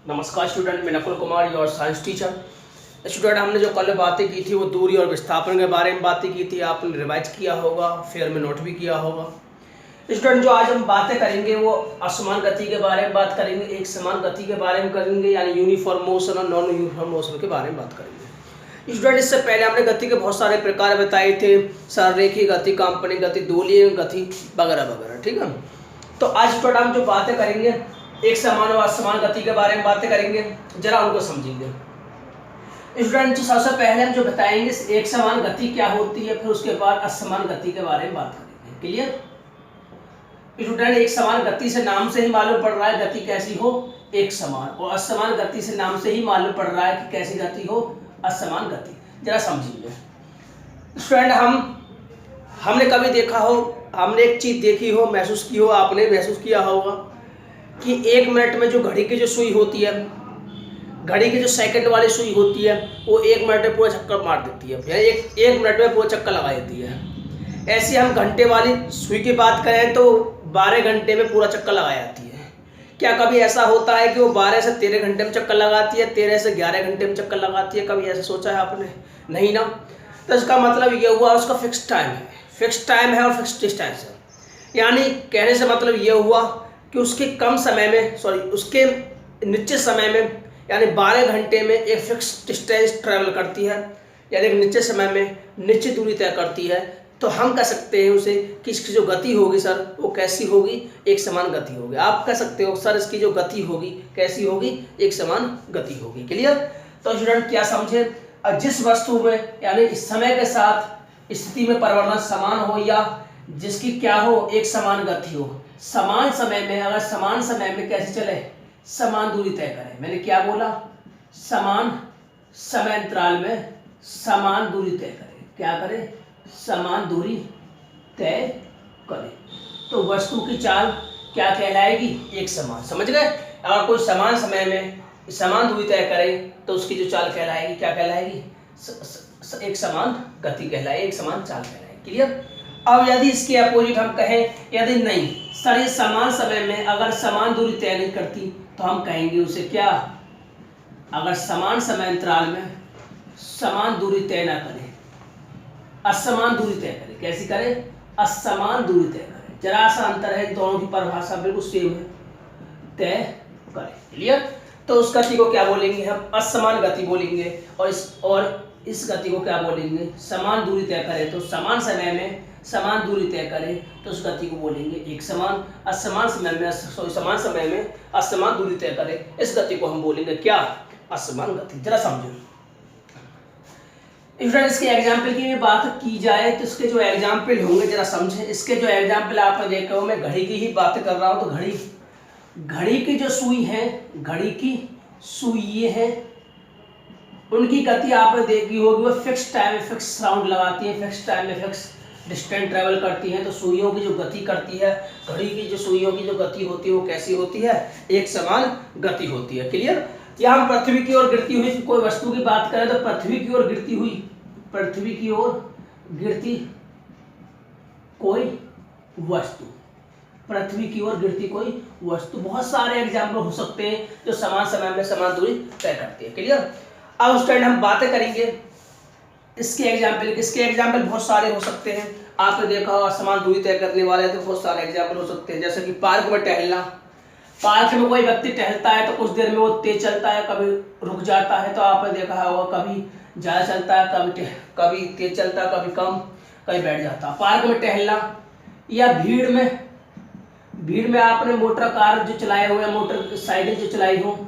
नमस्कार स्टूडेंट, मैं Nakul Kumar your science teacher. Student, हमने जो कल बातें की थी वो दूरी और विस्थापन के बारे में बातें की थी। आपने रिवाइज किया होगा, फेयर में नोट भी किया होगा। स्टूडेंट, जो आज हम बातें करेंगे वो असमान गति के बारे में बात करेंगे, एक समान गति के बारे में करेंगे, यानी यूनिफॉर्म मोशन और नॉन यूनिफॉर्म मोशन के बारे में बात करेंगे। स्टूडेंट, इससे पहले हमने गति के बहुत सारे प्रकार बताए थे, सररेखीय गति, काल्पनिक गति, गोलीय गति वगैरह वगैरह। ठीक है, तो आज स्टूडेंट हम जो बातें करेंगे एक समान और असमान गति के बारे में बातें करेंगे, जरा उनको समझेंगे। स्टूडेंट, सबसे पहले हम जो बताएंगे एक समान गति क्या होती है, फिर उसके बाद असमान गति के बारे में बात करेंगे। क्लियर स्टूडेंट, एक समान गति से नाम से ही मालूम पड़ रहा है गति कैसी हो, एक समान, और असमान गति से नाम से ही मालूम पड़ रहा है कि कैसी गति हो, असमान गति। जरा समझिए स्टूडेंट, हमने कभी देखा हो, हमने एक चीज देखी हो, महसूस की हो, आपने महसूस किया होगा कि 1 मिनट में जो घड़ी की जो सुई होती है, घड़ी की जो सेकंड वाली सुई होती है, वो 1 मिनट में पूरा चक्कर मार देती है, यानी एक मिनट में पूरा चक्कर लगा देती है। ऐसे हम घंटे वाली सुई की बात करें तो 12 घंटे में पूरा चक्कर लगा जाती है। क्या कभी ऐसा होता है कि वो 12 से 13 घंटे में चक्कर लगाती है, 13 से 11 घंटे में चक्कर लगाती है? कभी ऐसा सोचा है आपने? नहीं ना। तो इसका मतलब ये हुआ उसका फिक्स टाइम है, फिक्स टाइम है और फिक्स डिस्टेंस है। यानी कहने से मतलब ये हुआ कि उसके कम समय में, उसके निश्चित समय में, यानी 12 घंटे में एक फिक्स डिस्टेंस ट्रैवल करती है, यानी एक निश्चित समय में निश्चित दूरी तय करती है। तो हम कह सकते हैं उसे कि इसकी जो गति होगी सर वो कैसी होगी, एक समान गति होगी। आप कह सकते हो सर इसकी जो गति होगी कैसी होगी, एक समान गति होगी। क्लियर? तो स्टूडेंट क्या समझे, जिस वस्तु में यानी इस समय के साथ स्थिति में परिवर्तन समान हो या जिसकी क्या हो, एक समान गति हो, समान समय में, अगर समान समय में कैसे चले, समान दूरी तय करें। मैंने क्या बोला, समान समय अंतराल में समान दूरी तय करें। क्या करें? समान दूरी तय करें। तो वस्तु की चाल क्या कहलाएगी, एक समान। समझ गए? अगर कोई समान समय में समान दूरी तय करे तो उसकी जो चाल कहलाएगी क्या कहलाएगी, एक समान गति कहलाएगी, एक समान चाल कहलाएगी। क्लियर? अब यदि इसके अपोजिट हम कहें, यदि नहीं सर ये समान समय में अगर समान दूरी तय नहीं करती तो हम कहेंगे उसे क्या, अगर समान समय अंतराल में समान दूरी तय ना करे, असमान दूरी तय करे। कैसी करे? असमान दूरी तय करे। जरा सा अंतर है, दोनों की परिभाषा बिल्कुल सेम है, तय करे। क्लियर? तो उस गति को क्या बोलेंगे हम, असमान गति बोलेंगे, और इस गति को क्या बोलेंगे, समान दूरी तय करे। तो समान समय में समान दूरी तय करे तो उस गति को बोलेंगे एक समान। असमान समय में समान समय में असमान दूरी तय करे, इस गति को हम बोलेंगे क्या, असमान गति। जरा समझो स्टूडेंट, इसके एग्जाम्पल की बात की जाए तो इसके जो एग्जाम्पल होंगे जरा समझें। इसके जो एग्जाम्पल आपने देखा हो, मैं घड़ी की ही बात कर रहा हूँ। तो घड़ी की जो सुई है, घड़ी की सुई ये है, उनकी गति आपने देखी होगी, वो फिक्स टाइम में फिक्स राउंड लगाती है, फिक्स टाइम में फिक्स डिस्टेंस ट्रेवल करती हैं। तो सुइयों की जो गति करती है, घड़ी की जो सुइयों की जो गति होती है वो कैसी होती है, एक समान गति होती है। क्लियर? या हम पृथ्वी की ओर गिरती हुई कोई वस्तु की बात करें तो पृथ्वी की ओर गिरती हुई, पृथ्वी की ओर गिरती कोई वस्तु, पृथ्वी की ओर गिरती कोई वस्तु, बहुत सारे एग्जाम्पल हो सकते हैं जो समान समय में समान दूरी तय करती है। क्लियर? अब स्टूडेंट हम बातें करेंगे इसके एग्जाम्पल, किसके एग्जाम्पल बहुत सारे हो सकते हैं। आपने देखा होगा समान दूरी तय करने वाले तो बहुत सारे एग्जाम्पल हो सकते हैं, जैसे कि पार्क में टहलना। पार्क में कोई व्यक्ति टहलता है तो कुछ देर में वो तेज चलता है, कभी रुक जाता है। तो आपने देखा होगा कभी ज़्यादा चलता है, कभी तेज चलता है, कभी कम, कभी बैठ जाता है। पार्क में टहलना, या भीड़ में आपने मोटर कार जो चलाए हुए, मोटर साइकिल जो चलाई हो,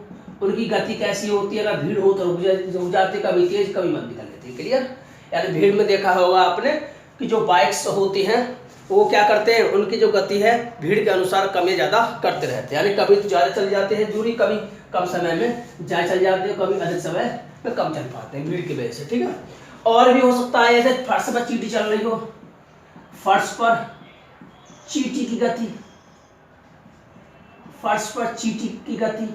उनकी गति कैसी होती है, अगर भीड़ हो तो रुक जाती, कभी तेज कभी मंद कर लेती है। क्लियर? यानी भीड़ में देखा होगा आपने कि जो बाइक्स होती हैं वो क्या करते हैं, उनकी जो गति है भीड़ के अनुसार कम या ज़्यादा करते रहते हैं। यानी कभी तो ज़्यादा चल जाते हैं दूरी, कभी कम समय में ज़्यादा चल जाते हैं, कभी अधिक समय में कम चल पाते हैं भीड़ की वजह से। ठीक है? और भी हो सकता है जैसे फर्श पर चींटी चल रही हो, फर्श पर चींटी की गति, फर्श पर चींटी की गति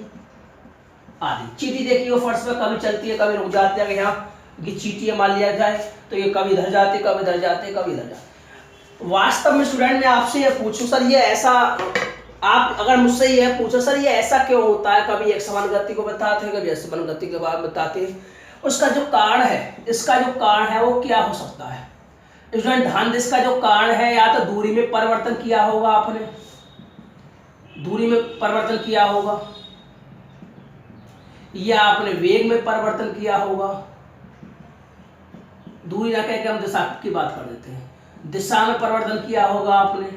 आदि। चींटी देखिए वो फर्श पर कभी चलती है, कभी रुक जाती है। यहाँ की चींटी मान लिया जाए तो ये कभी इधर जाते, कभी इधर जाते, कभी इधर जाते। वास्तव में स्टूडेंट मैं आपसे ये पूछूं सर, ये ऐसा आप अगर मुझसे यह पूछो सर ये ऐसा क्यों होता है, कभी एक समान गति को बताते हैं, कभी असमान गति के बाद बताते हैं, उसका जो कारण है, इसका जो कारण है वो क्या हो सकता है स्टूडेंट, ध्यान दें। इसका जो कारण है या तो दूरी में परिवर्तन किया होगा आपने, दूरी में परिवर्तन किया होगा, या आपने वेग में परिवर्तन किया होगा। दूरी ना कह के हम दिशा की बात कर देते हैं, दिशा में परिवर्तन किया होगा आपने,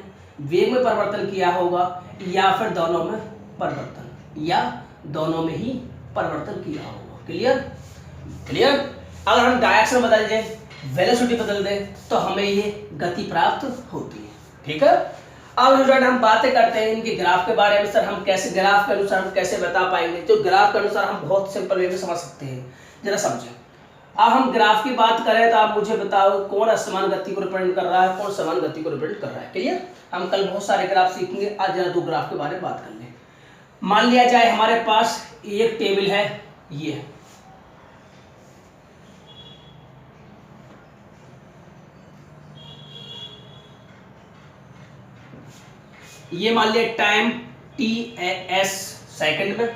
वेग में परिवर्तन किया होगा, या फिर दोनों में परिवर्तन, या दोनों में ही परिवर्तन किया होगा। Clear clear. अगर हम डायरेक्शन बदल दें, वेलोसिटी बदल दें, तो हमें ये गति प्राप्त होती है। ठीक है। अब स्टूडेंट हम बातें करते हैं इनके ग्राफ के बारे में। सर हम कैसे ग्राफ के अनुसार हम कैसे बता पाएंगे, तो ग्राफ के अनुसार हम बहुत सिंपल वे में समझ सकते हैं, जरा समझें। अब हम ग्राफ की बात करें तो आप मुझे बताओ कौन असमान गति को रिप्रेजेंट कर रहा है, कौन समान गति को रिप्रेजेंट कर रहा है। क्लियर। हम कल बहुत सारे ग्राफ सीखेंगे, आज जरा दो ग्राफ के बारे में बात कर लें। मान लिया जाए हमारे पास एक टेबल है, ये मान लिया टाइम टी एस सेकंड में,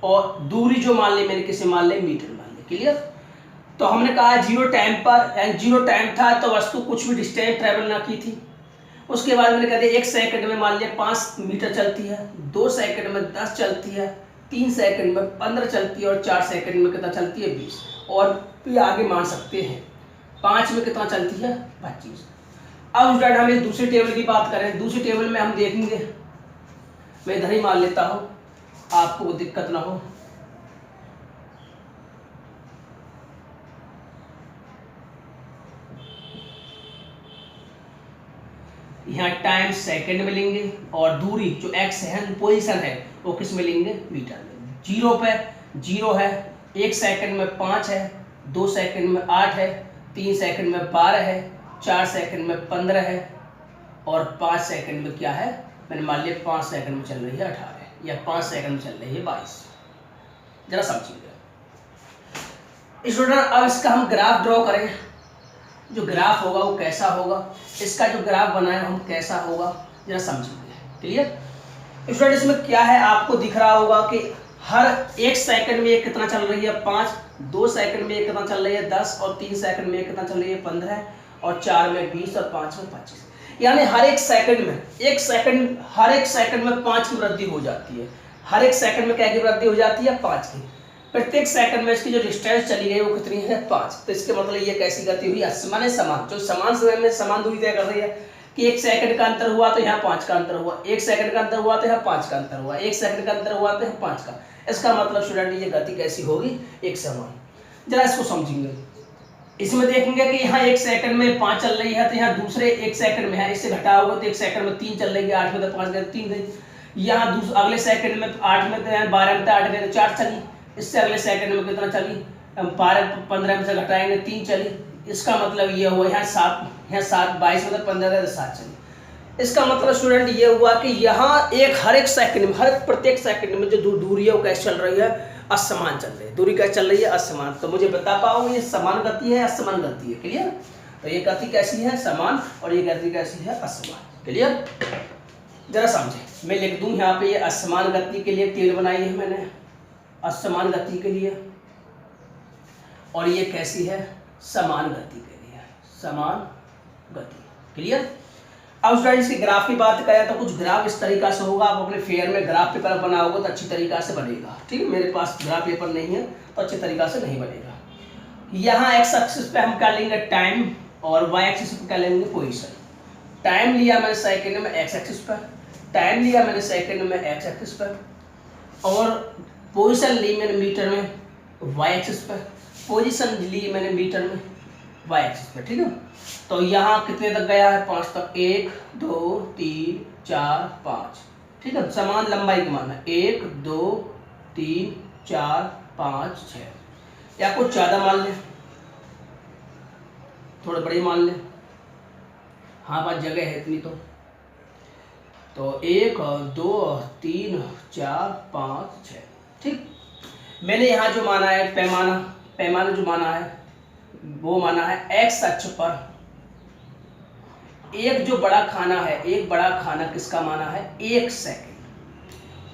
और दूरी जो मान ली मैंने किसे मान लिया, मीटर मान लिया। क्लियर। तो हमने कहा जीरो टाइम पर, जीरो टाइम था तो वस्तु कुछ भी डिस्टेंस ट्रेवल ना की थी। उसके बाद मैंने कहा एक सेकंड में मान लिया 5 मीटर चलती है, 2 सेकंड में 10 चलती है, 3 सेकंड में 15 चलती है, और 4 सेकंड में कितना चलती है, 20। और भी आगे मान सकते हैं 5 में कितना चलती है, 25। अब स्टूडेंट हम दूसरी टेबल की बात करें, दूसरी टेबल में हम देखेंगे, मैं इधर ही मान लेता हूं, आपको वो दिक्कत ना हो। यहाँ टाइम सेकंड में लेंगे, और दूरी जो एक्स है, पोजीशन है, वो किस में लेंगे, मीटर में। जीरो पे जीरो है, 1 सेकंड में 5 है, 2 सेकंड में 8 है, 3 सेकंड में 12 है, 4 सेकंड में 15 है, और 5 सेकंड में क्या है, मैंने मान लिया 5 सेकंड में चल रही है 18, या 5 सेकंड में चल रही है 22। जरा समझिएगा स्टूडेंट। अब इसका हम ग्राफ ड्रॉ करें, जो ग्राफ होगा वो कैसा होगा, इसका जो ग्राफ बनाए हम कैसा होगा, जरा समझिए। Clear student. इसमें क्या है, आपको दिख रहा होगा कि हर 1 सेकंड में ये कितना चल रही है, 5, 2 सेकंड में ये कितना चल रही है, 10, और 3 सेकंड में ये कितना चल रही है, 15, और 4 में 20, और 5 में 25। यानी हर 1 सेकंड में, हर एक सेकंड में 5 की वृद्धि हो जाती है। हर 1 सेकंड में क्या की वृद्धि हो जाती है, 5 की। प्रत्येक सेकंड में इसकी जो डिस्टेंस चली गई वो कितनी है, 5। तो इसके मतलब ये कैसी गति हुई, असमान समान, जो समान समय में समान दूरी तय कर रही है, कि 1 सेकंड का अंतर हुआ तो यहाँ 5 का अंतर हुआ, 1 सेकंड का अंतर हुआ तो यहाँ 5 का अंतर हुआ, 1 सेकंड का अंतर हुआ तो यहाँ 5 का। इसका मतलब स्टूडेंट ये गति कैसी होगी, एक समान। जरा इसको समझेंगे। इसमें देखेंगे कि यहाँ 1 सेकंड में 5 चल रही है, तो यहाँ दूसरे 1 सेकंड में है, इससे घटा होगा तो 1 सेकंड में 3 चल रही है, 8 में तो 5 गए 3 गई। यहाँ अगले सेकंड में 8 में तो 12 में तो 8 गए तो 4 चली, इससे अगले सेकंड में कितना चली, 15 में से घटाएंगे 3 चली। इसका मतलब ये हुआ यहाँ 7, 22 में तो 15 गए तो 7 चली। इसका मतलब स्टूडेंट ये हुआ कि यहाँ हर एक सेकंड में, हर प्रत्येक सेकंड में जो दूरी है वो कैसे चल रही है, असमान चल रही है। दूरी कैसे चल रही है, असमान। तो मुझे बता पाओगे ये समान गति है, असमान गति है। क्लियर। तो ये गति कैसी है, समान, और ये गति कैसी है, असमान। क्लियर। जरा समझे, मैं लिख दूं यहाँ पे, ये असमान गति के लिए टेल बनाई है मैंने, असमान गति के लिए, और ये कैसी है, समान गति के लिए, समान गति। क्लियर। अब स्टूडेंट्स की ग्राफ की बात करें तो कुछ ग्राफ इस तरीका से होगा। आप अपने फेयर में ग्राफ पेपर बनाओगे तो अच्छी तरीका से बनेगा। ठीक है। मेरे पास ग्राफ पेपर नहीं है तो अच्छी तरीका से नहीं बनेगा। यहाँ एक्स एक्सिस पे हम क्या लेंगे, टाइम, और वाई एक्सिस पे क्या लेंगे, पोजीशन। टाइम लिया मैंने सेकंड में एक्स एक्सिस पर, टाइम लिया मैंने सेकंड में एक्स एक्सिस पर, और पोजीशन ली मैंने मीटर में वाई एक्सिस पर, पोजीशन ली मैंने मीटर में वाई एक्सिस पर। ठीक है। तो यहाँ कितने तक गया है, 5 तक, 1 2 3 4 5। ठीक है। समान लंबाई का मान है, 1 2 3 4 5 6, या कुछ ज्यादा मान ले, थोड़े बड़े मान ले, हाँ पास जगह है इतनी। तो 1 2 3 4 5 6। ठीक। मैंने यहाँ जो माना है पैमाना जो माना है वो माना है एक्स अक्ष पर। एक जो बड़ा खाना है, एक बड़ा खाना किसका माना है, 1 सेकंड।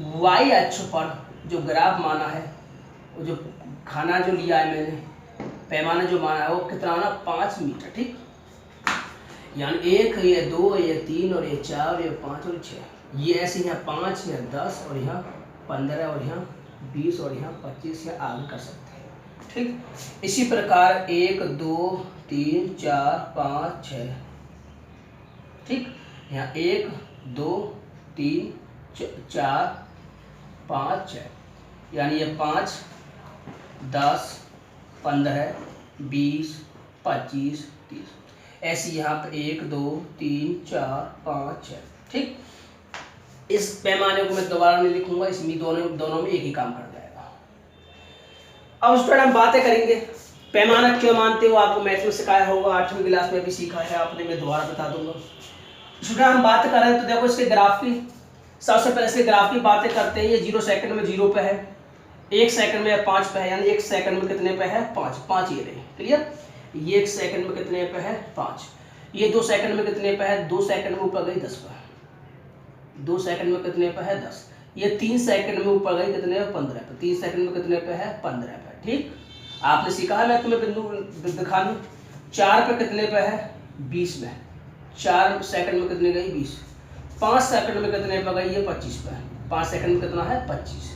वाई अक्ष पर जो ग्राफ माना है, वो जो खाना जो लिया है मैंने, पैमाना जो माना है वो कितना ना 5 मीटर। ठीक, यानी 1 ये 2 ये 3 और ये 4 ये 5 और 6, ये ऐसे यहाँ 5 यहाँ 10 और यहाँ 15 और यहाँ 20 और यहाँ 25 या आगे कर सकते हैं। ठीक, इसी प्रकार 1 2 3 4 5 6। ठीक, यहाँ 1 2 3 4 5 6, यानी ये 5 10 15 20 25 30, ऐसे यहाँ पे 1 2 3 4 5 6। ठीक, इस पैमाने को मैं दोबारा नहीं लिखूंगा, इसमें दोनों में एक ही काम कर जाएगा। अब स्टूडेंट हम बातें करेंगे पैमाना क्यों मानते हो, आपको मैथ में सिखाया होगा, 8वीं क्लास में भी सीखा है आपने, मैं दोबारा बता दूंगा। स्टूडेंट हम बात कर रहे हैं तो देखो इसके ग्राफ की, सबसे पहले इसके ग्राफ की बातें करते हैं। ये 0 सेकंड में 0 पे है, 1 सेकंड में 5 पे है, यानी 1 सेकंड में कितने पे है 5 ये रहे। क्लियर, ये 1 सेकंड में कितने पे है 5, ये 2 सेकंड में कितने पे है 2 सेकंड में ऊपर गई 10 पे, 2 सेकंड में कितने पे है 10, ये 3 सेकंड में ऊपर गई कितने पे 15 पे, 3 सेकंड में कितने पे है 15 पे। ठीक, आपने सीखा है, मैं तुम्हें बिंदु दिखा दूं, 4 पे कितने पे है 20 में, 4 सेकंड में कितने गई 20, 5 सेकंड में कितने पे गई ये 25 पे, 5 सेकंड में कितना है 25,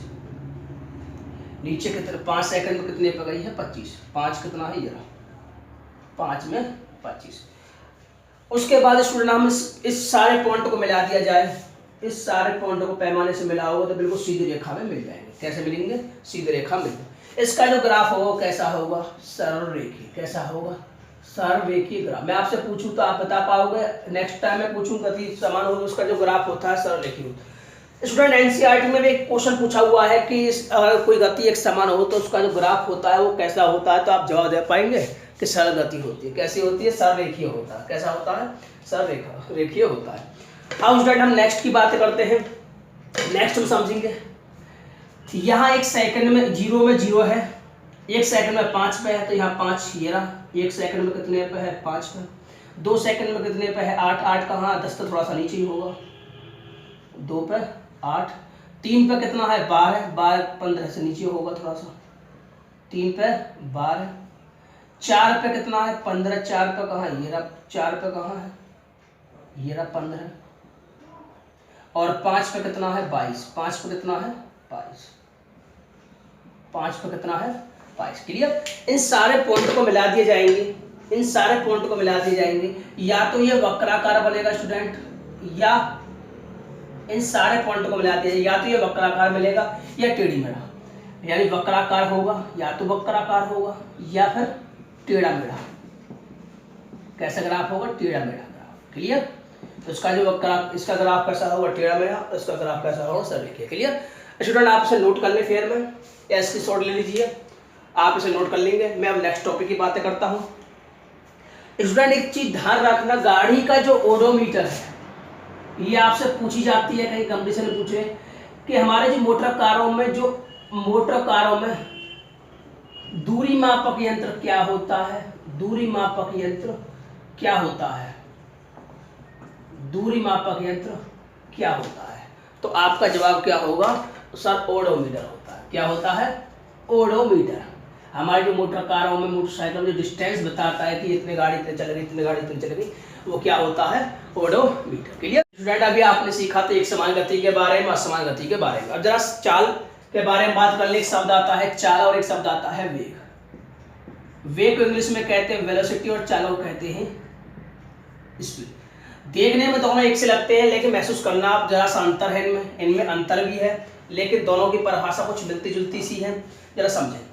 नीचे कितने 5 सेकंड में कितने पे गई है 25, 5 कितना है ये 5 में 25। उसके बाद स्टूडेंट हम इस सारे पॉइंट को मिला दिया जाए, इस सारे पॉइंट को पैमाने से मिला होगा तो बिल्कुल सीधी रेखा में मिल जाएंगे। कैसे मिलेंगे, सीधी रेखा मिल जाए। इसका जो ग्राफ होगा कैसा होगा, सरल रेखीय। कैसा होगा, सरल रेखीय ग्राफ। मैं आपसे पूछूं तो आप बता पाओगे, नेक्स्ट टाइम मैं पूछूं गति समान हो तो उसका जो ग्राफ होता है सरल रेखीय होता है। स्टूडेंट एनसीईआरटी में भी एक क्वेश्चन पूछा हुआ है कि अगर कोई गति एक समान हो तो उसका जो ग्राफ होता है वो कैसा होता है, तो आप जवाब दे पाएंगे कि सरल गति होती है। कैसी होती है, सरल रेखीय होता है। कैसा होता है, सरल रेखीय होता है। अब स्टूडेंट हम नेक्स्ट की बात करते हैं, नेक्स्ट हम समझेंगे। यहाँ 1 सेकंड में 0 में 0 है, 1 सेकंड में 5 पे है तो यहाँ 5 ये रहा, 1 सेकंड में कितने पे है 5 पे, 2 सेकंड में कितने पे है 8, 8 कहाँ 10 तो थोड़ा सा नीचे ही होगा, 2 पे 8, 3 पे कितना है 12, 12 15 से नीचे होगा थोड़ा सा, 3 पे 12, 4 पे कितना है 15, 4 पे कहाँ ये रहा, 4 पे कहाँ है ये रहा 15, और 5 पे कितना है 22, 5 पे कितना है 22, 5 पे कितना है 22। क्लियर, इन सारे पॉइंट को मिला दिए जाएंगे, इन सारे पॉइंट को मिला दिए जाएंगे, या तो ये वक्राकार बनेगा स्टूडेंट, या इन सारे पॉइंट को मिला दिया जाए, या तो ये वक्राकार मिलेगा या टेढ़ी मेढ़ा, यानी वक्राकार होगा, या तो वक्राकार होगा या फिर टेढ़ा मेढ़ा। कैसा ग्राफ होगा, टेढ़ा मेढ़ा ग्राफ। क्लियर, तो इसका जो इसका ग्राफ कैसा होगा टेढ़ा मेढ़ा, इसका ग्राफ कैसा होगा सरल रेखीय। क्लियर स्टूडेंट, आप इसे नोट कर ले, फेयर में या इसकी शॉर्ट ले लीजिए, आप इसे नोट कर लेंगे। मैं अब नेक्स्ट टॉपिक की बातें करता हूँ। स्टूडेंट एक चीज ध्यान रखना, गाड़ी का जो ओडोमीटर है ये आपसे पूछी जाती है, कहीं कंपटीशन में पूछे कि हमारे जो मोटर कारों में दूरी मापक यंत्र क्या होता है, दूरी मापक यंत्र क्या होता है, दूरी मापक यंत्र क्या होता है, तो आपका जवाब क्या होगा सर, ओडोमीटर होता है। क्या होता है, ओडोमीटर। हमारी जो मोटर कारों में मोटरसाइकिल में जो डिस्टेंस बताता है कि इतने गाड़ी इतने चल गई, इतने गाड़ी इतने चल गई, वो क्या होता है, ओडोमीटर। क्लियर स्टूडेंट, अभी आपने सीखा था एक समान गति के बारे में, असमान गति के बारे में। अब जरा चाल के बारे में बात कर ले। एक शब्द आता है चाल और एक शब्द आता है वेग। वेग को इंग्लिश में कहते हैं वेलोसिटी और चाल को कहते हैं स्पीड। देखने में दोनों एक से लगते हैं, लेकिन महसूस करना आप जरा सा अंतर है इनमें, इनमें अंतर भी है, लेकिन दोनों की परिभाषा कुछ मिलती जुलती सी है, जरा समझें।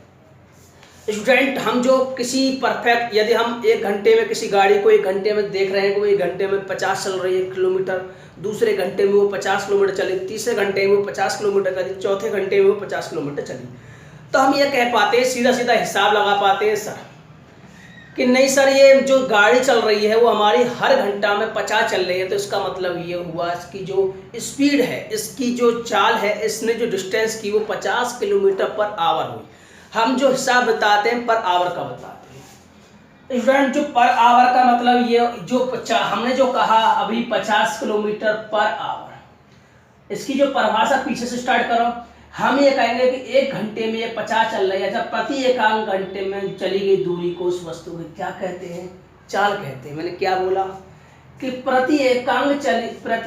स्टूडेंट हम जो किसी परफेक्ट, यदि हम 1 घंटे में किसी गाड़ी को 1 घंटे में देख रहे हैं कि वो 1 घंटे में 50 चल रही है किलोमीटर, दूसरे घंटे में वो 50 किलोमीटर चली, तीसरे घंटे में वो 50 किलोमीटर चली, चौथे घंटे में वो 50 किलोमीटर चली, तो हम ये कह पाते हैं, सीधा सीधा हिसाब लगा पाते हैं सर कि नहीं सर ये जो गाड़ी चल रही है वो हमारी हर घंटा में 50 चल रही है, तो इसका मतलब ये हुआ इसकी जो स्पीड है, इसकी जो चाल है, इसने जो डिस्टेंस की वो 50 किलोमीटर पर आवर हुई। हम जो हिसाब बताते हैं पर आवर का बताते हैं। स्टूडेंट जो पर आवर का मतलब ये जो हमने जो कहा अभी 50 किलोमीटर पर आवर, इसकी जो परिभाषा पीछे से स्टार्ट करो, हम ये कहेंगे कि 1 घंटे में ये 50 चल रही है, जब प्रति एकांक घंटे में चली गई दूरी को उस वस्तु को क्या कहते हैं? चाल कहते हैं। मैंने क्या बोला कि प्रति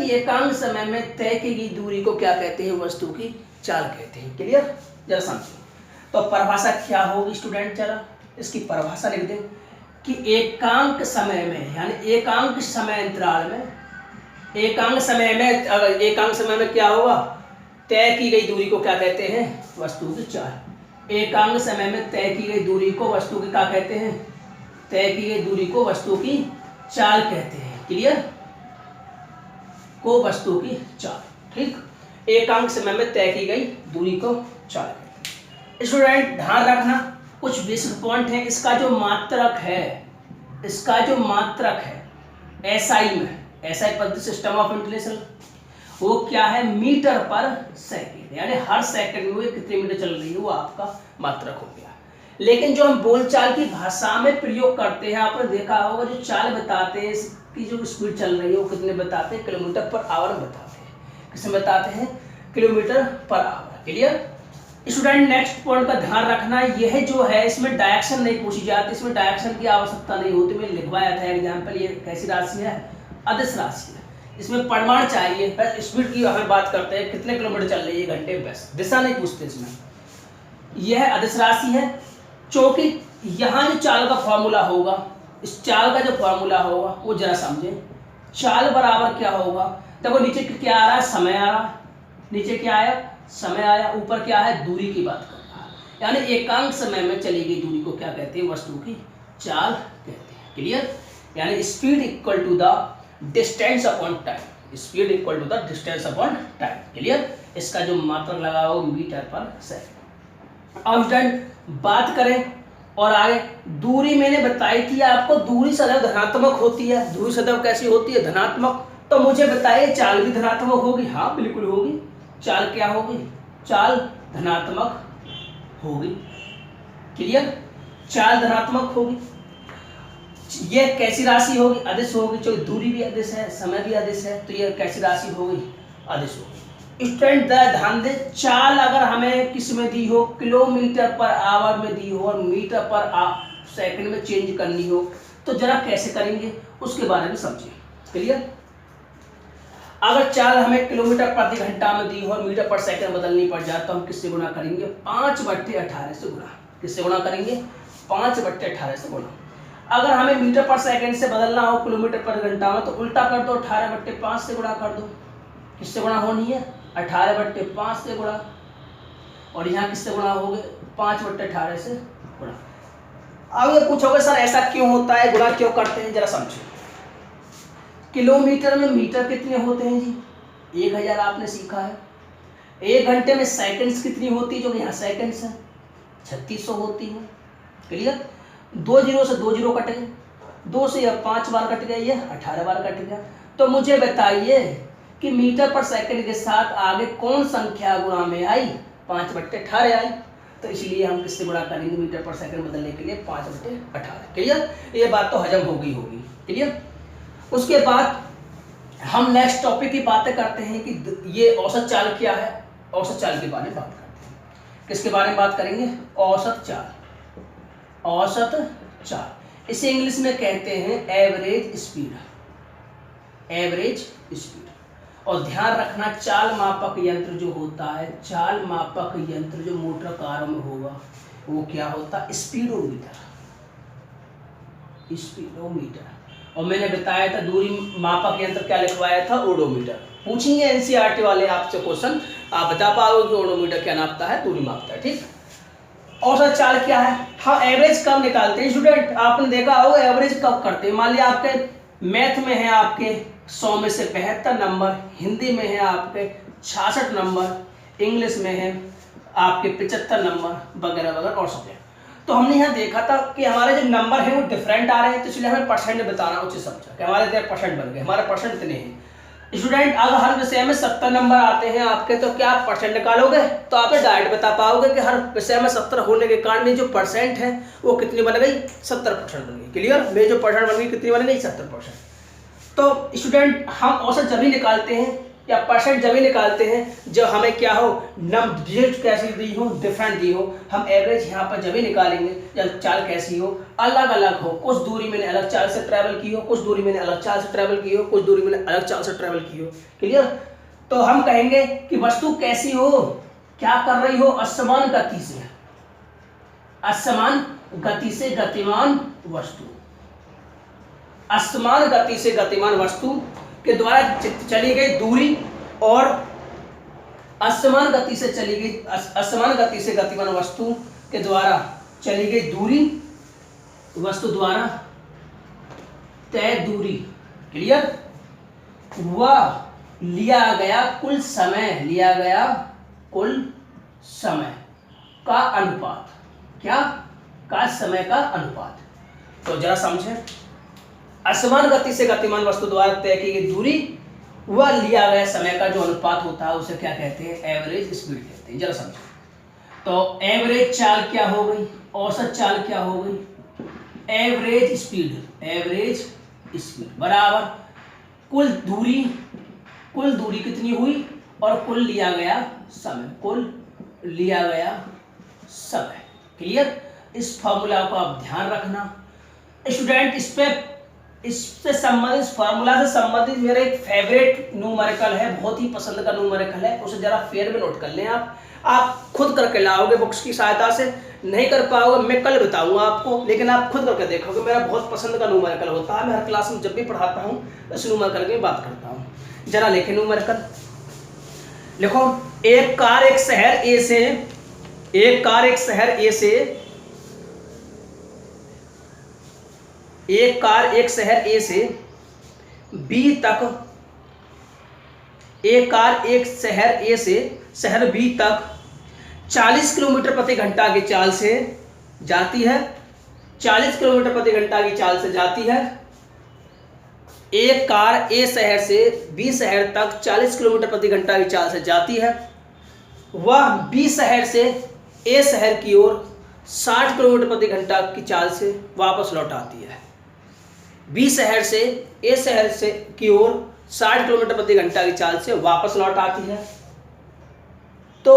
एकांक समय में तय की गई दूरी को क्या कहते हैं? वस्तु की चाल कहते हैं। क्लियर? जरा समझो। तो परिभाषा क्या होगी स्टूडेंट? जरा इसकी परिभाषा लिख दें कि एकांक समय में, यानी एकांक समय अंतराल में, एकांक समय में क्या होगा? तय की गई दूरी को क्या कहते हैं? वस्तु की चाल। एकांक समय में तय की गई दूरी को वस्तु की क्या कहते हैं? तय की गई दूरी को वस्तु की चाल कहते हैं। क्लियर? को वस्तु की चाल। ठीक, एकांक समय में तय की गई दूरी को चाल कहते हैं। स्टूडेंट ध्यान रखना कुछ बेसिक पॉइंट है। इसका जो मात्रक है एसआई में, एसआई पद्धति सिस्टम ऑफ इंटरनेशनल, वो क्या है? मीटर पर सेकंड, यानी हर सेकंड में वो कितने मीटर चल रही है वो आपका मात्रक हो गया। लेकिन जो हम बोलचाल की भाषा में प्रयोग करते हैं, आपने देखा होगा जो चाल बताते हैं इसकी जो स्पीड चल रही है वो कितने बताते हैं? किलोमीटर पर आवर बताते हैं। किसमें बताते हैं? Kilometre per hour. Clear? Student next point का ध्यान रखना, यह जो है इसमें डायरेक्शन नहीं पूछी जाती, इसमें डायरेक्शन की आवश्यकता नहीं होती। मैंने लिखवाया था एग्जाम्पल, ये कैसी राशि है? अदिश राशि है। इसमें परिमाण चाहिए, बस स्पीड की हम बात करते हैं कितने किलोमीटर चल रही है घंटे, बस दिशा नहीं पूछते इसमें। यह अदिश राशि है, क्योंकि यहाँ जो चाल का फॉर्मूला होगा, इस चाल का जो फॉर्मूला होगा वो जरा समझें। चाल बराबर क्या होगा? देखो नीचे क्या आ रहा है? समय आ रहा है। नीचे क्या आया? समय आया। ऊपर क्या है? दूरी की बात कर रहा है, यानी एकांक समय में चली गई दूरी को क्या कहते हैं? वस्तु की चाल कहते हैं। क्लियर? यानी speed equal to the distance upon time. Speed equal to the distance upon time. Clear? इसका जो मात्रक लगा हो मीटर पर सेकंड। अब स्टूडेंट बात करें और आगे, दूरी मैंने बताई थी आपको, दूरी सदैव धनात्मक होती है। दूरी सदैव कैसी होती है? धनात्मक। तो मुझे बताइए चाल भी धनात्मक होगी? हाँ बिल्कुल होगी। चाल क्या होगी? चाल धनात्मक होगी। क्लियर? चाल धनात्मक होगी। यह कैसी राशि होगी? अदिश होगी, क्योंकि दूरी भी अदिश है, समय भी अदिश है, तो यह कैसी राशि होगी? अदिश होगी। स्टूडेंट ध्यान दे, चाल अगर हमें किस में दी हो? किलोमीटर पर आवर में दी हो और मीटर पर सेकंड में चेंज करनी हो, तो जरा कैसे करेंगे उसके बारे में समझिए। क्लियर? अगर चाल हमें किलोमीटर प्रति घंटा में दी हो और मीटर पर सेकंड बदलनी पड़ जाए तो हम किससे गुणा करेंगे? 5/18 से गुणा। किससे गुणा करेंगे? 5/18 से गुणा। अगर हमें मीटर पर सेकंड से बदलना हो किलोमीटर पर घंटा में तो उल्टा कर दो, 18/5 से गुणा कर दो। किससे गुणा होनी है? 18/5 से गुणा। और यहाँ किससे गुणा हो गए? 5/18 से गुणा। अब ये पूछोगे सर ऐसा क्यों होता है, गुणा क्यों करते हैं? जरा समझो। किलोमीटर में मीटर कितने होते हैं जी? 1000 आपने सीखा है। 1 घंटे में सेकंड्स कितनी होती है? जो यहाँ सेकंड्स है 3600 होती है। क्लियर? 2 जीरो से 2 जीरो कट गए, 2 से यह 5 बार कट गया, ये 18 बार कट गया। तो मुझे बताइए कि मीटर पर सेकंड के साथ आगे कौन संख्या गुणा में आई? 5/18 आई। तो इसलिए हम किससे गुणा करेंगे मीटर पर सेकंड बदलने के लिए? 5/18। क्लियर? ये बात तो हजम होगी। क्लियर? उसके बाद हम नेक्स्ट टॉपिक की बातें करते हैं कि ये औसत चाल क्या है। औसत चाल के बारे में बात करते हैं। किसके बारे में बात करेंगे? औसत चाल। औसत चाल, इसे इंग्लिश में कहते हैं एवरेज स्पीड। Average speed. और ध्यान रखना चाल मापक यंत्र जो होता है, चाल मापक यंत्र जो मोटर कारों में होगा वो क्या होता है? स्पीडोमीटर। स्पीडोमीटर। और मैंने बताया था दूरी मापक यंत्र क्या लिखवाया था? ओडोमीटर। पूछेंगे एनसीईआरटी वाले आपसे क्वेश्चन, आप बता पाओगे कि ओडोमीटर क्या नापता है? दूरी मापता है। ठीक। औसत चाल क्या है? हाँ, एवरेज कब निकालते हैं स्टूडेंट? आपने देखा होगा एवरेज कब करते हैं। मान लिया आपके मैथ में है आपके 100 में से 72 नंबर, हिंदी में है आपके 66 नंबर, इंग्लिश में है आपके 75 नंबर वगैरह वगैरह और सब्जेक्ट। तो हमने यहाँ देखा था कि हमारे जो नंबर है वो डिफरेंट आ रहे हैं, तो इसलिए हमें परसेंट बताना उचित समझा कि हमारे 13% बन गए, हमारे परसेंट इतने हैं। स्टूडेंट अगर हर विषय में 70 नंबर आते हैं आपके, तो क्या आप परसेंट निकालोगे? तो आप डायरेक्ट बता पाओगे कि हर विषय में 70 होने के कारण जो परसेंट है वो कितनी बन गई? 70% बन गई। क्लियर? मेरी जो परसेंट बन गई कितनी बन गई? 70%। तो स्टूडेंट हम औसत जब भी निकालते हैं या परसेंट जब भी निकालते हैं जब हमें क्या हो डिजिट कैसी दी हो, डिफरेंट दी हो, हम एवरेज यहाँ पर जब भी निकालेंगे जब चाल कैसी हो, अलग अलग हो, कुछ दूरी मैंने अलग चाल से ट्रैवल की हो, कुछ दूरी मैंने अलग चाल से ट्रैवल की हो, कुछ दूरी मैंने अलग चाल से ट्रैवल की हो। क्लियर? तो हम कहेंगे कि वस्तु कैसी हो, क्या कर रही हो, असमान गति से, असमान गति से गतिमान वस्तु, असमान गति से गतिमान वस्तु के द्वारा चली गई दूरी और असमान गति से चली गई, असमान गति से गतिमान वस्तु के द्वारा चली गई दूरी, वस्तु द्वारा तय दूरी। क्लियर? वह लिया गया कुल समय, लिया गया कुल समय का अनुपात, क्या का समय का अनुपात। तो जरा समझें, असमान गति से गतिमान वस्तु द्वारा तय की गई दूरी वह लिया गया समय का जो अनुपात होता है उसे क्या कहते हैं, एवरेज स्पीड कहते हैं। जरा समझें, तो एवरेज चाल क्या हो गई, औसत चाल क्या हो गई, एवरेज स्पीड, एवरेज स्पीड बराबर कुल दूरी, कुल दूरी कितनी हुई और कुल लिया गया समय, कुल लिया गया समय। क्लियर? इस फॉर्मूला को आप ध्यान रखना स्टूडेंट। इससे संबंधित, फार्मूला से संबंधित मेरा एक फेवरेट न्यूमेरिकल है, बहुत ही पसंद का न्यूमेरिकल है, उसे जरा फेयर में नोट कर लें। आप खुद करके लाओगे बुक्स की सहायता से, नहीं कर पाओगे मैं कल बताऊंगा आपको, लेकिन आप खुद करके देखोगे। मेरा बहुत पसंद का न्यूमेरिकल होता है, मैं हर क्लास में जब भी पढ़ाता हूँ इस न्यूमेरिकल की बात करता हूँ। जरा लिखे न्यूमेरिकल, लिखो। एक कार एक शहर ए से, एक कार एक शहर ए से, एक कार एक शहर ए से बी तक, एक कार एक शहर ए से शहर बी तक 40 किलोमीटर प्रति घंटा की चाल से जाती है, 40 किलोमीटर प्रति घंटा की चाल से जाती है। एक कार ए शहर से बी शहर तक 40 किलोमीटर प्रति घंटा की चाल से जाती है। वह बी शहर से ए शहर की ओर 60 किलोमीटर प्रति घंटा की चाल से वापस लौट आती है। बी शहर से ए शहर से की ओर 60 किलोमीटर प्रति घंटा की चाल से वापस लौट आती है। तो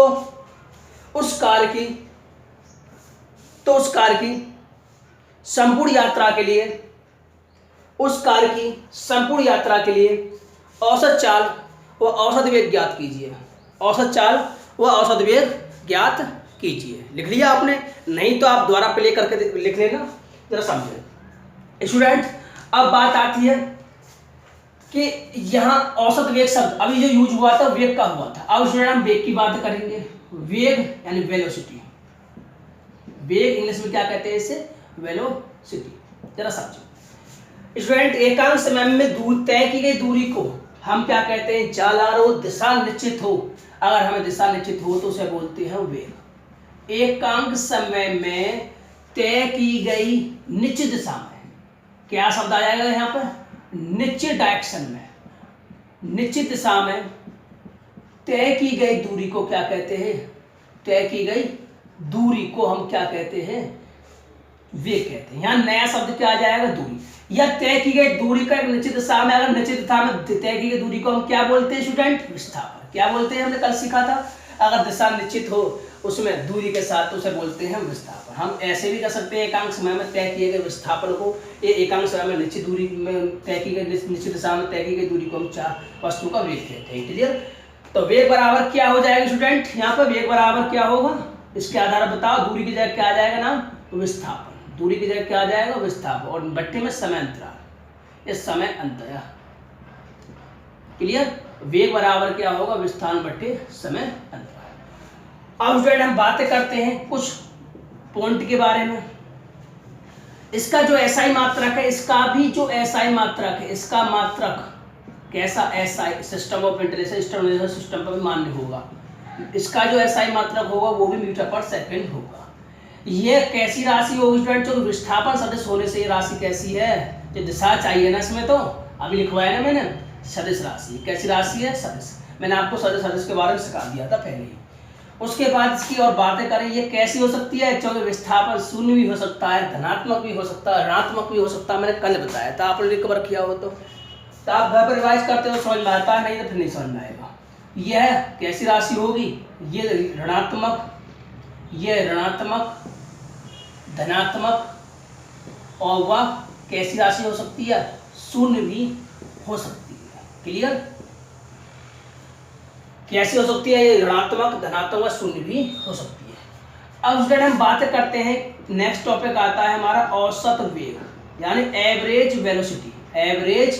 उस कार की संपूर्ण यात्रा के लिए, उस कार की संपूर्ण यात्रा के लिए औसत चाल व औसत वेग ज्ञात कीजिए। औसत चाल व औसत वेग ज्ञात कीजिए। लिख लिया आपने? नहीं तो आप द्वारा प्ले करके लिख लेना, जरा समझें स्टूडेंट। अब बात आती है कि यहाँ औसत वेग शब्द अभी जो यूज हुआ था वेग का हुआ था। अब स्टूडेंट हम वेग की बात करेंगे। वेग यानी वेलोसिटी, वेग इंग्लिश में क्या कहते हैं इसे, वेलोसिटी। जरा समझो स्टूडेंट, एकांक समय में दूर तय की गई दूरी को हम क्या कहते हैं, चालारो दिशा निश्चित हो। अगर हमें दिशा निश्चित हो तो उसे बोलते हैं वेग। एकांक समय में तय की गई निश्चित दिशा में, क्या शब्द आ जाएगा यहाँ पर, निश्चित डायरेक्शन में, निश्चित दिशा में तय की गई दूरी को क्या कहते हैं, तय की गई दूरी को हम क्या कहते हैं, वेग कहते हैं। यहाँ नया शब्द क्या आ जाएगा, दूरी। या तय की गई दूरी का एक निश्चित दिशा में, अगर निश्चित दिशा में तय की गई दूरी को हम क्या बोलते हैं स्टूडेंट, विस्थापन। क्या बोलते हैं, हमने कल सीखा था, अगर दिशा निश्चित हो उसमें दूरी के साथ, उसे बोलते हैं विस्थापन। हम ऐसे भी कर सकते हैं, एकांक समय में तय किए गए विस्थापन को, ये एकांक समय में निश्चित दूरी में तय की गई, निश्चित दिशा में तय की गई दूरी को हम वस्तु का वेग कहते हैं। क्लियर? तो वेग बराबर क्या हो जाएगा स्टूडेंट, यहाँ पर वेग बराबर क्या होगा, इसके आधार पर बताओ। दूरी की जगह क्या आ जाएगा नाम, विस्थापन। दूरी की जगह क्या आ जाएगा, विस्थापन। और बट्टे में समय अंतराल, ये समय अंतर। क्लियर? वेग बराबर क्या होगा, विस्थापन बट्टे समय अंतराल। अब स्टूडेंट हम बातें करते हैं कुछ पॉइंट के बारे में। इसका जो एसआई मात्रक है, इसका भी जो एसआई मात्रक है, इसका मात्रक कैसा, SI system of international system पर भी मान्य होगा। इसका जो एसआई मात्रक होगा वो भी मीटर पर सेकंड होगा। ये कैसी राशि होगी स्टूडेंट, जो विस्थापन सदिश होने से ये राशि कैसी है, जो दिशा चाहिए ना इसमें, तो अभी लिखवाया ना मैंने, सदिश राशि। कैसी राशि है, सदिश। मैंने आपको सदिश के बारे में सिखा दिया था पहले ही। उसके बाद इसकी और बातें करें, ये कैसी हो सकती है, क्योंकि विस्थापन शून्य भी हो सकता है, धनात्मक भी हो सकता है, ऋणात्मक भी हो सकता है। मैंने कल बताया था, आपने रिकवर किया हो तो तो आप घर पर रिवाइज करते हो समझ में आता है, नहीं तो फिर नहीं समझ में आएगा। यह कैसी राशि होगी, ये ऋणात्मक, ये ऋणात्मक, धनात्मक, और वह कैसी राशि हो सकती है, शून्य भी हो सकती है। क्लियर, कैसी हो सकती है, ये ऋणात्मक, धनात्मक, शून्य भी हो सकती है। अब स्टूडेंट हम बात करते हैं, नेक्स्ट टॉपिक आता है हमारा औसत वेग यानी average velocity. Average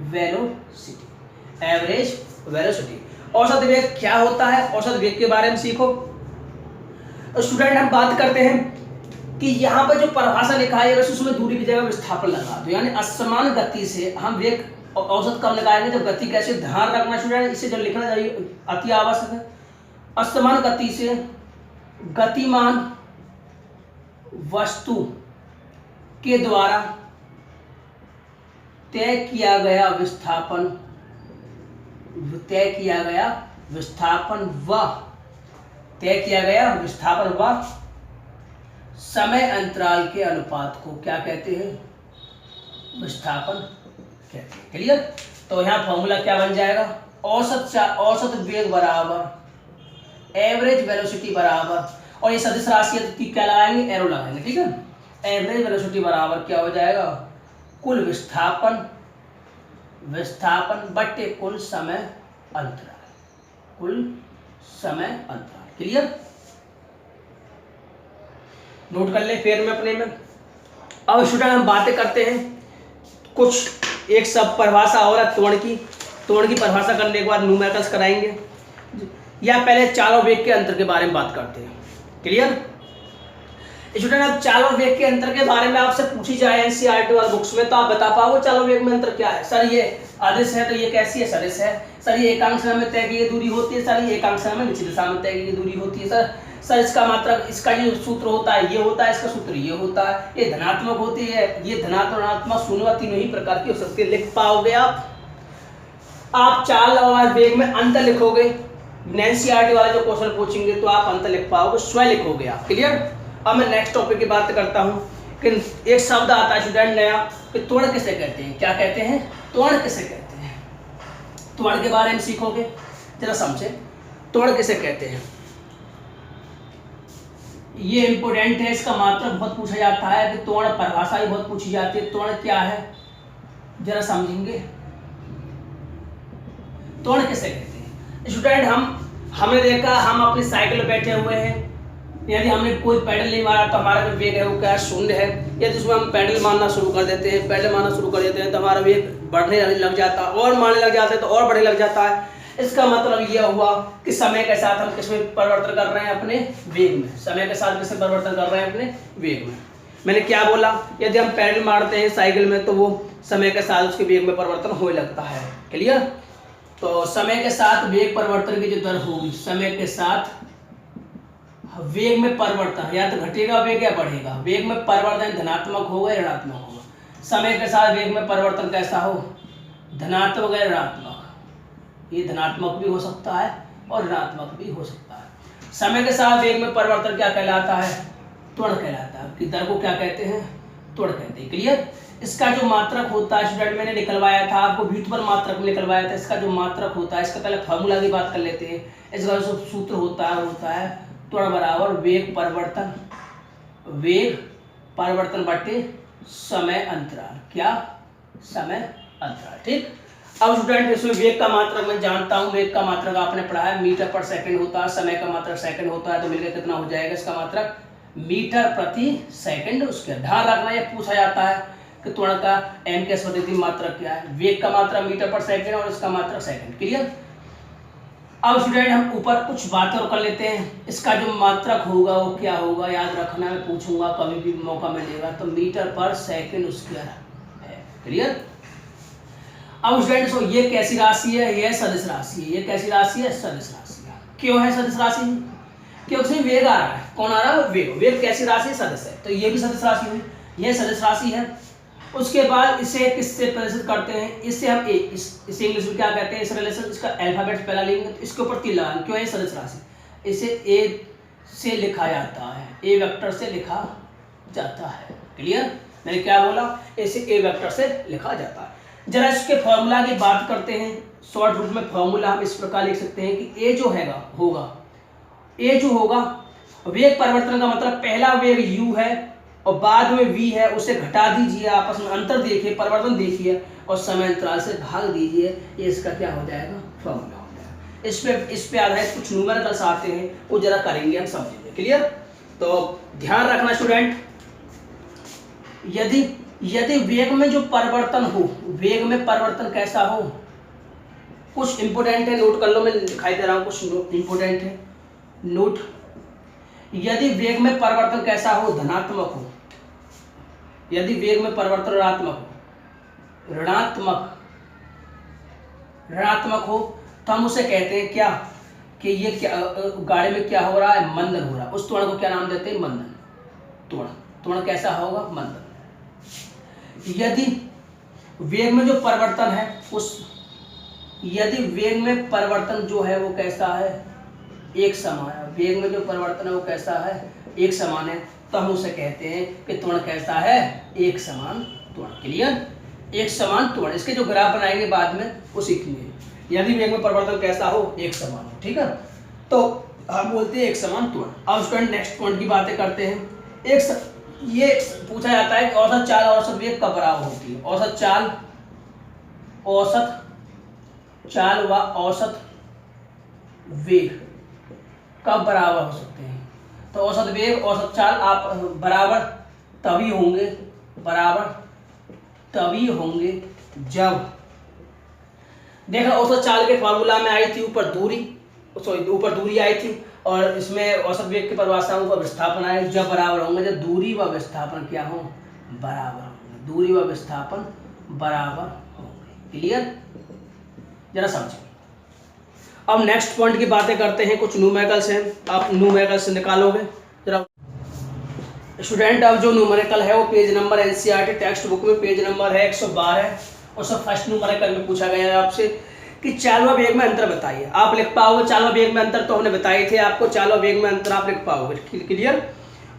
velocity, average velocity. औसत वेग क्या होता है, औसत वेग के बारे में सीखो। स्टूडेंट हम बात करते हैं कि यहाँ पर जो परिभाषा लिखा है बस उसमें दूरी की जगह विस्थापन लगा दो, यानी असमान गति से हम वेग औसत कब लगाएंगे, जब गति कैसे, ध्यान रखना स्टूडेंट, इसे जो लिखना चाहिए अति आवश्यक है। असमान गति से गतिमान वस्तु के द्वारा तय किया गया विस्थापन, तय किया गया विस्थापन व समय अंतराल के अनुपात को क्या कहते हैं, विस्थापन कहते हैं। क्लियर, तो यहाँ फॉर्मूला क्या बन जाएगा, औसत वेग बराबर एवरेज वेलोसिटी बराबर, और ये सदिश राशि है तो क्या लगाएंगे, एरो लगाएंगे। ठीक है, एवरेज वेलोसिटी बराबर क्या हो जाएगा, कुल विस्थापन बटे कुल समय अंतराल, कुल समय अंतराल। क्लियर, नोट कर ले फेर में अपने में। अब स्टूडेंट हम बातें करते हैं कुछ एक सब परिभाषा और है त्वरण की परिभाषा करने के बाद न्यूमेरिकल्स कराएंगे, या पहले चाल और वेग के अंतर के बारे में बात करते हैं। क्लियर स्टूडेंट, अब चाल और वेग के अंतर के बारे में आपसे पूछी जाए एनसीईआरटी वाली बुक्स में, तो आप बता पाओगे चाल और वेग में अंतर क्या है। सर ये आदिश है तो ये कैसी है, सदिश है। सर ये एकांक समय में तय की गई दूरी होती है। सर ये एकांक समय में निश्चित दिशा में तय की गई दूरी होती है। सर इसका मात्रक, इसका जो सूत्र होता है ये होता है, इसका सूत्र ये होता है। ये धनात्मक होती है, ये धनात्मक, ऋणात्मक, शून्य, तीनों ही प्रकार की हो सकती है। लिख पाओगे आप चाल और वेग में अंतर लिखोगे, एनसीईआरटी वाले जो क्वेश्चन पूछेंगे तो आप अंतर लिख पाओगे, स्वयं लिखोगे आप। क्लियर, अब मैं नेक्स्ट टॉपिक की बात करता हूँ कि एक शब्द आता है स्टूडेंट नया कि त्वरण किसे कहते हैं। क्या कहते हैं, त्वरण किसे कहते हैं। त्वरण के बारे में सीखोगे, जरा समझे त्वरण किसे कहते हैं। ये इंपोर्टेंट है, इसका मात्रक बहुत पूछा जाता है कि त्वरण, परिभाषा ही बहुत पूछी जाती है। त्वरण क्या है जरा समझेंगे, त्वरण किसे कहते हैं। स्टूडेंट हमने देखा, हम अपनी साइकिल में बैठे हुए हैं, यदि हमने कोई पैडल नहीं मारा तो हमारा जो वेग है वो क्या शून्य है। यदि उसमें हम पैडल मारना शुरू कर देते हैं, तो हमारा वेग बढ़ने लग जाता है, और मारने लग जाते हैं तो और बढ़ने लग जाता है। इसका मतलब यह हुआ कि समय के साथ हम किसमें परिवर्तन कर रहे हैं, अपने वेग में। समय के साथ किसमें परिवर्तन कर रहे हैं, अपने वेग में। मैंने क्या बोला, यदि हम पैडल मारते हैं साइकिल में तो वो समय के साथ उसके वेग में परिवर्तन होने लगता है। क्लियर, तो समय के साथ वेग परिवर्तन की जो दर होगी, समय के साथ वेग में परिवर्तन या तो घटेगा वेग या बढ़ेगा। वेग में परिवर्तन धनात्मक होगा या ऋणात्मक होगा। समय के साथ वेग में परिवर्तन कैसा हो, धनात्मक या ऋणात्मक। ये धनात्मक भी हो सकता है और ऋणात्मक भी हो सकता है। समय के साथ वेग में परिवर्तन क्या कहलाता है, त्वरण कहलाता है। कि दर को क्या कहते हैं, त्वरण कहते हैं। क्लियर, इसका जो मात्रक होता है स्टूडेंट, मैंने निकलवाया था आपको, व्युत्पन्न मात्रक में निकलवाया था। इसका जो मात्रक होता है, इसका पहले फार्मूला की बात कर लेते हैं। इसका जो सूत्र होता है त्वरण बराबर वेग परिवर्तन बटे समय अंतराल। क्या, समय अंतराल। ठीक, अब स्टूडेंट इसमें वेग का मात्रक मैं जानता हूं, वेग का मात्रक आपने पढ़ा है मीटर पर सेकंड होता है, समय का मात्रक सेकंड होता है, तो मिलकर कितना हो जाएगा इसका मात्रक, मीटर प्रति सेकंड। उसके ध्यान रखना, यह पूछा जाता है कि त्वरण का m के सदिश मात्रक क्या है। वेग का मात्रक मीटर पर सेकंड और इसका मात्रक सेकंड। क्लियर, अब स्टूडेंट हम ऊपर कुछ बातें और कर लेते हैं। इसका जो मात्रक होगा वो क्या होगा, याद रखना, मैं पूछूंगा कभी भी मौका मिलेगा, तो मीटर पर सेकंड स्क्वायर है। क्लियर, अब स्टूडेंट ये कैसी राशि है, यह सदिश राशि है। ये कैसी राशि है, सदिश राशि है। क्यों है सदिश राशि, क्योंकि उसमें वेग आ रहा है। कौन आ रहा है, वेग। वेग कैसी राशि है, सदिश है, तो ये भी सदिश राशि हुई, यह सदिश राशि है। उसके बाद इसे किससे प्रदर्शित करते हैं, इससे हम इसे इंग्लिश में क्या कहते हैं, इस रिलेशन, इसका अल्फाबेट पहला लेंगे तो इसके ऊपर तीर लगाएंगे। क्यों है सदिश राशि, इसे ए से लिखा जाता है, ए वेक्टर से लिखा जाता है। क्लियर, मैंने क्या बोला, इसे ए वेक्टर से लिखा जाता है। जरा इसके फॉर्मूला की बात करते हैं। शॉर्ट रूप में फॉर्मूला हम इस प्रकार लिख सकते हैं कि ए जो होगा वेग परिवर्तन का मतलब पहला वेग u है और बाद में v है, उसे घटा दीजिए, आपस में अंतर देखिए, परिवर्तन देखिए और समय अंतराल से भाग दीजिए। ये इसका क्या हो जाएगा, फॉर्मूला हो जाएगा। इस पे आधारित कुछ न्यूमेरिकल्स आते हैं, वो जरा करेंगे हम समझेंगे। क्लियर? तो ध्यान रखना स्टूडेंट, यदि वेग में जो परिवर्तन हो, वेग में परिवर्तन कैसा हो, कुछ इंपोर्टेंट है, नोट कर लो, मैं दिखाई दे रहा हूँ, कुछ इंपोर्टेंट है, नोट। यदि वेग में परिवर्तन कैसा हो, धनात्मक हो, यदि वेग में परिवर्तन ऋणात्मक हो, तो हम उसे कहते हैं क्या, कि ये क्या गाड़ी में क्या हो रहा है, मंदन हो रहा है। उस त्वरण को क्या नाम देते हैं, मंदन। त्वरण कैसा होगा, मंदन। यदि वेग में जो परिवर्तन है यदि वेग में परिवर्तन जो है वो कैसा है, एक समान है, वेग में जो परिवर्तन है वो कैसा है, एक समान है, तो हम उसे कहते हैं कि त्वरण कैसा है, एक समान त्वरण। क्लियर? एक समान त्वरण। इसके जो ग्राफ बनाएंगे बाद में वो सीखेंगे। यदि वेग में परिवर्तन कैसा हो, एक समान हो। ठीक है, तो हम बोलते हैं एक समान त्वरण। अब स्टूडेंट नेक्स्ट पॉइंट की बातें करते हैं। ये पूछा जाता है कि औसत चाल और औसत वेग कब बराबर होती है। औसत चाल व औसत वेग कब बराबर हो सकते हैं। तो औसत वेग औसत चाल आप बराबर तभी होंगे जब, देखा औसत चाल के फार्मूला में आई थी ऊपर दूरी आई थी, और इसमें औसत वेग की परिभाषा ऊपर विस्थापन आए। जब बराबर होंगे, जब दूरी व विस्थापन क्या हो, बराबर होंगे, दूरी व विस्थापन बराबर होंगे। क्लियर? जरा समझिए। अब नेक्स्ट पॉइंट की बातें करते हैं। कुछ न्यूमेरिकल्स हैं, आप न्यूमेरिकल्स निकालोगे जरा स्टूडेंट। अब जो न्यूमेरिकल है वो page number NCERT text book में पेज नंबर है 112 है। और सब फर्स्ट न्यूमेरिकल में पूछा गया है आपसे कि चाल व वेग में अंतर बताइए। आप लिख पाओगे चाल व वेग में अंतर, तो हमने बताए थे आपको, चाल व वेग में अंतर आप लिख पाओगे। क्लियर?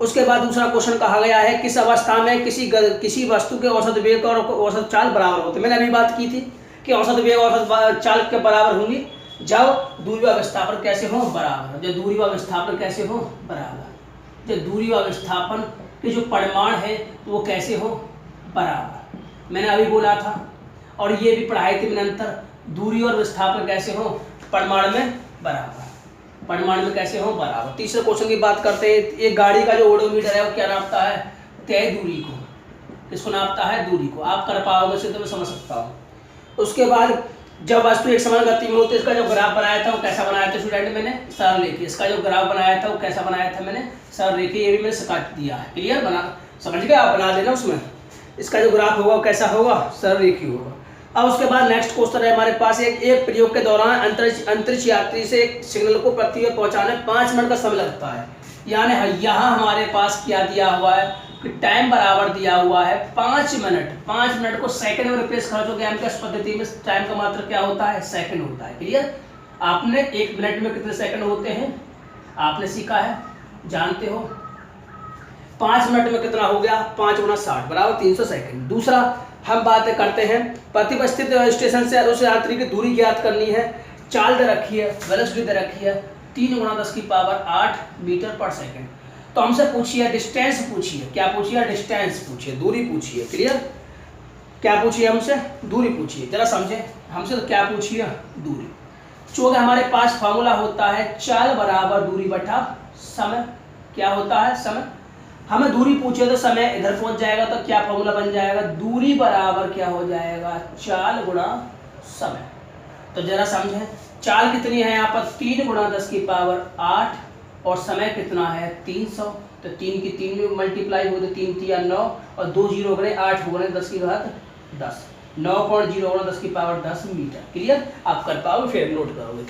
उसके बाद दूसरा क्वेश्चन कहा गया है किस अवस्था में किसी वस्तु के औसत वेग और औसत चाल बराबर होते। मैंने अभी बात की थी कि औसत वेग औसत चाल के बराबर होंगी जब दूरी व विस्थापन कैसे हो, बराबर। जब दूरी व विस्थापन कैसे हो, बराबर। जब दूरी व विस्थापन के जो परिमाण है तो वो कैसे हो, बराबर। मैंने अभी बोला था और ये भी पढ़ाई थी मैंने अंतर, दूरी और विस्थापन कैसे हो, परिमाण में बराबर। परिमाण में कैसे हो, बराबर। तीसरे क्वेश्चन की बात करते हैं। एक गाड़ी का जो ओडोमीटर है वो क्या नापता है, तय दूरी को। किसको नापता है, दूरी को। आप कर पाओगे इसे तो मैं समझ सकता हूँ। उसके बाद जब वस्तु एक समान गति में होती है, इसका जो ग्राफ बनाया था वो कैसा बनाया था स्टूडेंट, मैंने सरल रेखी। इसका जो ग्राफ बनाया था वो कैसा बनाया था, मैंने सरल रेखी। ये भी मैंने काट दिया है। क्लियर? बना समझ गए आप, बना देना उसमें। इसका जो ग्राफ होगा वो कैसा होगा, सरल रेखी होगा। अब उसके बाद नेक्स्ट क्वेश्चन है हमारे पास, एक प्रयोग के दौरान अंतरिक्ष यात्री से एक सिग्नल को पृथ्वी पर पहुंचाने 5 मिनट का समय लगता है। यानी यहाँ हमारे पास क्या दिया हुआ है कि टाइम बराबर दिया हुआ है 5 मिनट। 5 मिनट को सेकंड में रिप्लेस कर दोगे। एमकेएस पद्धति में टाइम का मात्रा क्या होता है, सेकंड होता है। क्लियर? आपने 1 मिनट में कितने सेकंड होते हैं आपने सीखा है, जानते हो। 5 मिनट में कितना हो गया, 5 गुना 60 बराबर 300 सेकंड। दूसरा हम बात करते हैं पृथ्वी स्थित स्टेशन से उस यात्री की दूरी ज्ञात करनी है। चाल दे रखी है, वेलोसिटी दे रखी है 3 गुना 10 की पावर 8 मीटर पर सेकंड। तो हमसे पूछिए डिस्टेंस पूछिए, क्या पूछिए, डिस्टेंस पूछिए, दूरी पूछिए। क्लियर? क्या पूछिए हमसे, दूरी पूछिए। जरा समझे, हमसे तो क्या पूछिए, दूरी। चूंकि हमारे पास फॉर्मूला होता है चाल बराबर दूरी बटा समय। क्या होता है, समय। हमें दूरी पूछे तो समय इधर पहुंच जाएगा, तो क्या फॉर्मूला बन जाएगा, दूरी बराबर क्या हो जाएगा, चाल गुणा समय। तो जरा समझे, चाल कितनी है यहाँ पर 3 गुणा 10 की पावर 8 और समय कितना है 300। तो 3 की 3 में मल्टीप्लाई हो तो 3 3 9 और 2 जीरो बने 8 हो गए 10 की घात 10, 9.0 गुणा 10 की पावर 10 मीटर। क्लियर? आप कर पाओगे, फिर नोट करोगे।